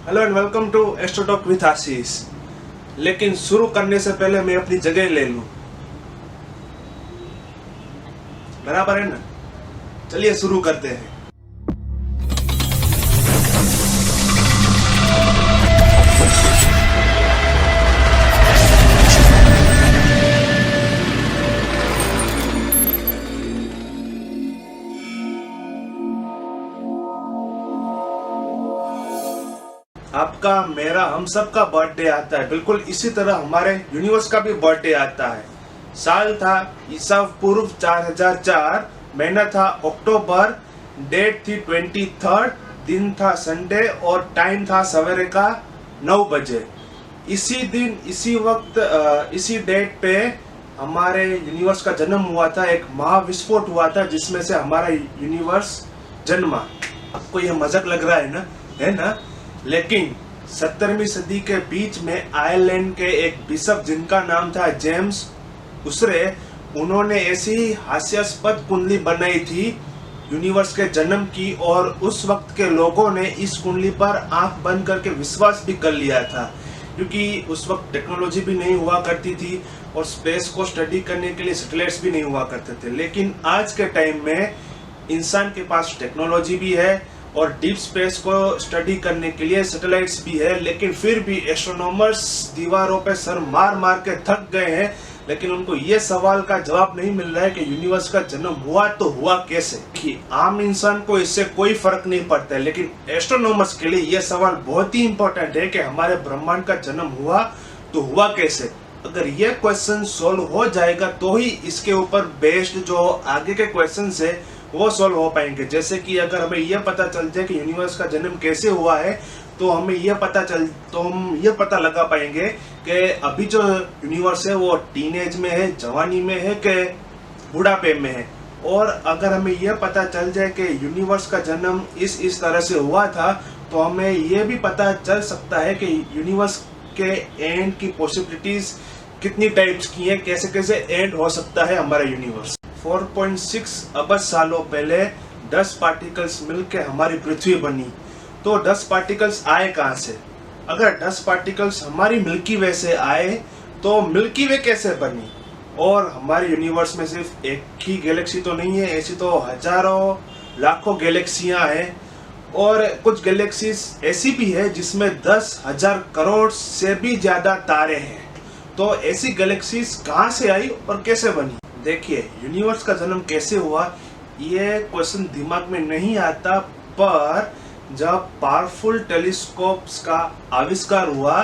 Hello and welcome to astro talk with Ashish. लेकिन शुरू करने से पहले मैं अपनी जगह ले लूं, बराबर है ना? चलिए शुरू करते हैं। आपका, मेरा, हम सब का बर्थडे आता है, बिल्कुल इसी तरह हमारे यूनिवर्स का भी बर्थडे आता है। साल था ईसा पूर्व 4004, महीना था अक्टूबर, डेट थी 23, दिन था संडे और टाइम था सवेरे का 9 बजे। इसी दिन, इसी वक्त, इसी डेट पे हमारे यूनिवर्स का जन्म हुआ था। एक महाविस्फोट हुआ था जिसमें से हमारा यूनिवर्स जन्मा। आपको यह मजाक लग रहा है ना? लेकिन 17वीं सदी के बीच में आयरलैंड के एक बिशप जिनका नाम था जेम्स उसरे, उन्होंने ऐसी हास्यास्पद कुंडली बनाई थी यूनिवर्स के जन्म की, और उस वक्त के लोगों ने इस कुंडली पर आंख बंद करके विश्वास भी कर लिया था, क्योंकि उस वक्त टेक्नोलॉजी भी नहीं हुआ करती थी और स्पेस को स्टडी करने के लिए सैटेलाइट्स भी नहीं हुआ करते थे। लेकिन आज के टाइम में इंसान के पास टेक्नोलॉजी भी है और डीप स्पेस को स्टडी करने के लिए सैटेलाइट्स भी है, लेकिन फिर भी एस्ट्रोनॉमर्स दीवारों पे सर मार मार के थक गए हैं। लेकिन उनको ये सवाल का जवाब नहीं मिल रहा है कि यूनिवर्स का जन्म हुआ तो हुआ कैसे। कि आम इंसान को इससे कोई फर्क नहीं पड़ता है, लेकिन एस्ट्रोनॉमर्स के लिए यह सवाल बहुत ही इंपॉर्टेंट है कि हमारे ब्रह्मांड का जन्म हुआ तो हुआ कैसे। अगर ये क्वेश्चन सोल्व हो जाएगा तो ही इसके ऊपर बेस्ड जो आगे के क्वेश्चन है वो सोल्व हो पाएंगे। जैसे कि अगर हमें यह पता चल जाए कि यूनिवर्स का जन्म कैसे हुआ है, तो हम ये पता लगा पाएंगे कि अभी जो यूनिवर्स है वो टीनेज में है, जवानी में है कि बुढ़ापे में है। और अगर हमें यह पता चल जाए कि यूनिवर्स का जन्म इस तरह से हुआ था, तो हमें यह भी पता चल सकता है कि यूनिवर्स के एंड की पॉसिबिलिटीज कितनी टाइप्स की है, कैसे कैसे एंड हो सकता है हमारा यूनिवर्स। 4.6 अरब सालों पहले 10 पार्टिकल्स मिलकर हमारी पृथ्वी बनी। तो 10 पार्टिकल्स आए कहाँ से? अगर 10 पार्टिकल्स हमारी मिल्की वे से आए तो मिल्की वे कैसे बनी? और हमारे यूनिवर्स में सिर्फ एक ही गैलेक्सी तो नहीं है, ऐसी तो हजारों लाखों गैलेक्सियां हैं। और कुछ गैलेक्सीज ऐसी भी है जिसमें 10,000 करोड़ से भी ज्यादा तारे हैं। तो ऐसी गैलेक्सीज कहाँ से आई और कैसे बनी? देखिए, यूनिवर्स का जन्म कैसे हुआ ये क्वेश्चन दिमाग में नहीं आता, पर जब पावरफुल टेलीस्कोप्स का आविष्कार हुआ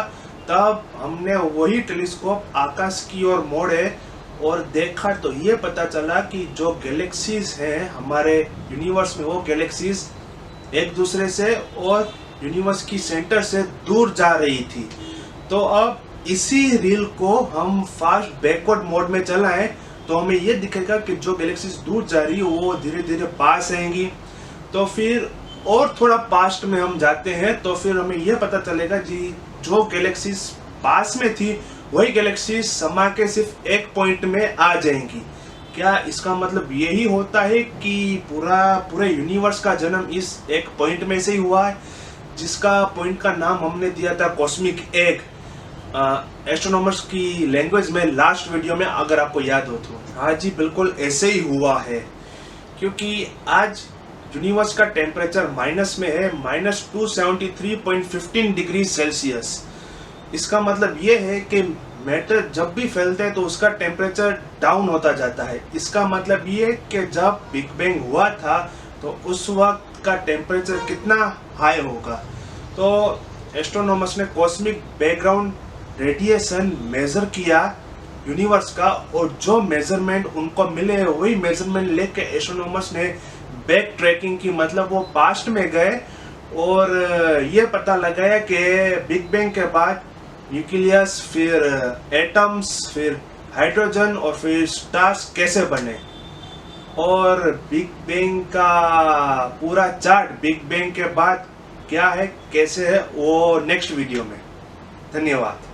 तब हमने वही टेलीस्कोप आकाश की ओर मोड़े और देखा तो ये पता चला कि जो गैलेक्सीज हैं हमारे यूनिवर्स में, वो गैलेक्सीज एक दूसरे से और यूनिवर्स की सेंटर से दूर जा रही थी। तो अब इसी रील को हम फास्ट बैकवर्ड मोड में चलाएं तो हमें ये दिखेगा कि जो गैलेक्सीज दूर जा रही है वो धीरे धीरे पास आएंगी। तो फिर और थोड़ा पास्ट में हम जाते हैं तो फिर हमें यह पता चलेगा जी जो गैलेक्सीज पास में थी वही गैलेक्सीज समा के सिर्फ एक पॉइंट में आ जाएंगी। क्या इसका मतलब यही होता है कि पूरे यूनिवर्स का जन्म इस एक पॉइंट में से ही हुआ है, जिसका पॉइंट का नाम हमने दिया था कॉस्मिक एग, एस्ट्रोनॉमर्स की लैंग्वेज में लास्ट वीडियो में, अगर आपको याद हो तो। हाँ जी, बिल्कुल ऐसे ही हुआ है, क्योंकि आज यूनिवर्स का टेम्परेचर माइनस में है, -273.15 डिग्री सेल्सियस। इसका मतलब ये है कि मैटर जब भी फैलता है तो उसका टेम्परेचर डाउन होता जाता है। इसका मतलब ये कि जब बिग बैंग हुआ था तो उस वक्त का टेम्परेचर कितना हाई होगा। तो एस्ट्रोनॉमर्स ने कॉस्मिक बैकग्राउंड रेडिएशन मेजर किया यूनिवर्स का, और जो मेजरमेंट उनको मिले वही मेजरमेंट लेके एस्ट्रोनॉमर्स ने बैक ट्रैकिंग की, मतलब वो पास्ट में गए और ये पता लगाया कि बिग बैंग के बाद न्यूक्लियस, फिर एटम्स, फिर हाइड्रोजन और फिर स्टार्स कैसे बने। और बिग बैंग का पूरा चार्ट, बिग बैंग के बाद क्या है, कैसे है, वो नेक्स्ट वीडियो में। धन्यवाद।